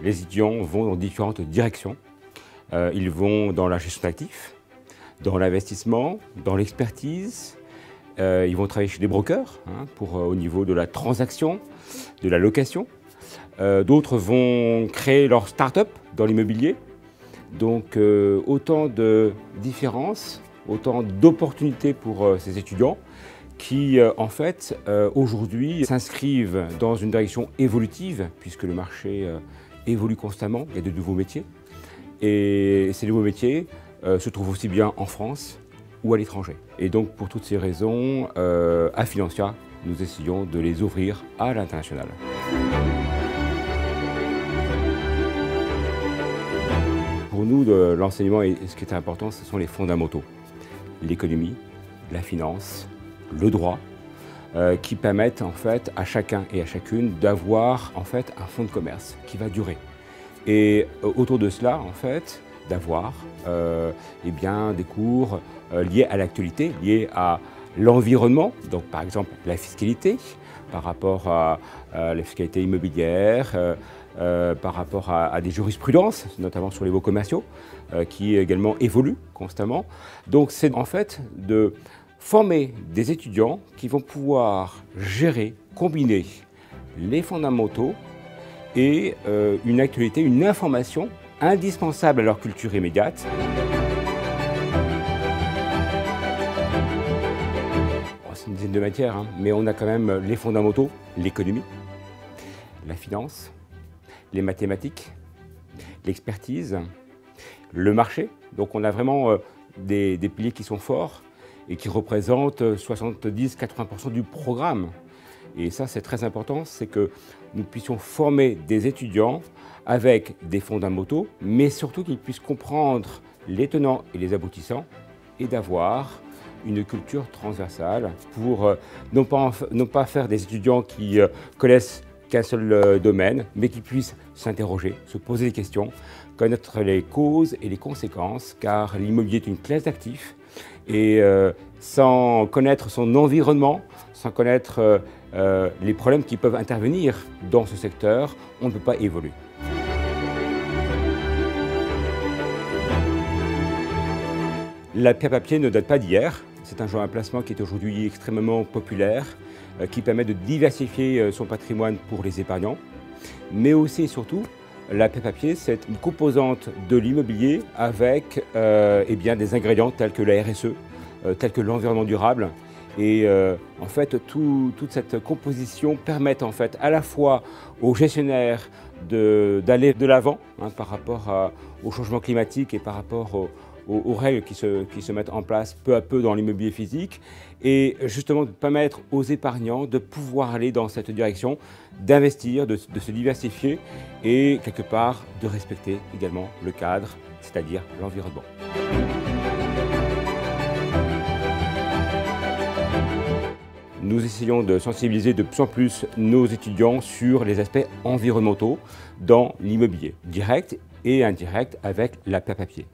Les étudiants vont dans différentes directions. Ils vont dans la gestion d'actifs, dans l'investissement, dans l'expertise. Ils vont travailler chez des brokers au niveau de la transaction, de la location. D'autres vont créer leur start-up dans l'immobilier. Donc autant de différences, autant d'opportunités pour ces étudiants qui en fait aujourd'hui s'inscrivent dans une direction évolutive puisque le marché évolue constamment, il y a de nouveaux métiers. Et ces nouveaux métiers se trouvent aussi bien en France ou à l'étranger. Et donc pour toutes ces raisons, à Financia, nous essayons de les ouvrir à l'international. Pour nous, l'enseignement et ce qui est important, ce sont les fondamentaux. L'économie, la finance, le droit, qui permettent en fait à chacun et à chacune d'avoir en fait un fonds de commerce qui va durer. Et autour de cela, en fait, d'avoir eh bien, des cours liés à l'actualité, liés à l'environnement, donc par exemple la fiscalité, par rapport à la fiscalité immobilière, par rapport à des jurisprudences, notamment sur les baux commerciaux, qui également évoluent constamment. Donc c'est en fait de former des étudiants qui vont pouvoir gérer, combiner les fondamentaux et une actualité, une information indispensable à leur culture immédiate. C'est une dizaine de matières, mais on a quand même les fondamentaux, l'économie, la finance, les mathématiques, l'expertise, le marché. Donc on a vraiment des piliers qui sont forts et qui représentent 70-80% du programme. Et ça, c'est très important, c'est que nous puissions former des étudiants avec des fondamentaux, mais surtout qu'ils puissent comprendre les tenants et les aboutissants et d'avoir une culture transversale pour non pas faire des étudiants qui connaissent qu'un seul domaine, mais qui puissent s'interroger, se poser des questions, connaître les causes et les conséquences, car l'immobilier est une classe d'actifs et sans connaître son environnement, sans connaître les problèmes qui peuvent intervenir dans ce secteur, on ne peut pas évoluer. La pierre papier ne date pas d'hier. C'est un genre à placement qui est aujourd'hui extrêmement populaire, qui permet de diversifier son patrimoine pour les épargnants. Mais aussi et surtout, la pierre papier, c'est une composante de l'immobilier avec eh bien, des ingrédients tels que la RSE, tels que l'environnement durable. Et en fait, toute cette composition permet en fait à la fois aux gestionnaires d'aller de l'avant par rapport au changement climatique et par rapport aux règles qui se mettent en place peu à peu dans l'immobilier physique et justement de permettre aux épargnants de pouvoir aller dans cette direction, d'investir, de se diversifier et quelque part de respecter également le cadre, c'est-à-dire l'environnement. Nous essayons de sensibiliser de plus en plus nos étudiants sur les aspects environnementaux dans l'immobilier, direct et indirect avec la pierre papier.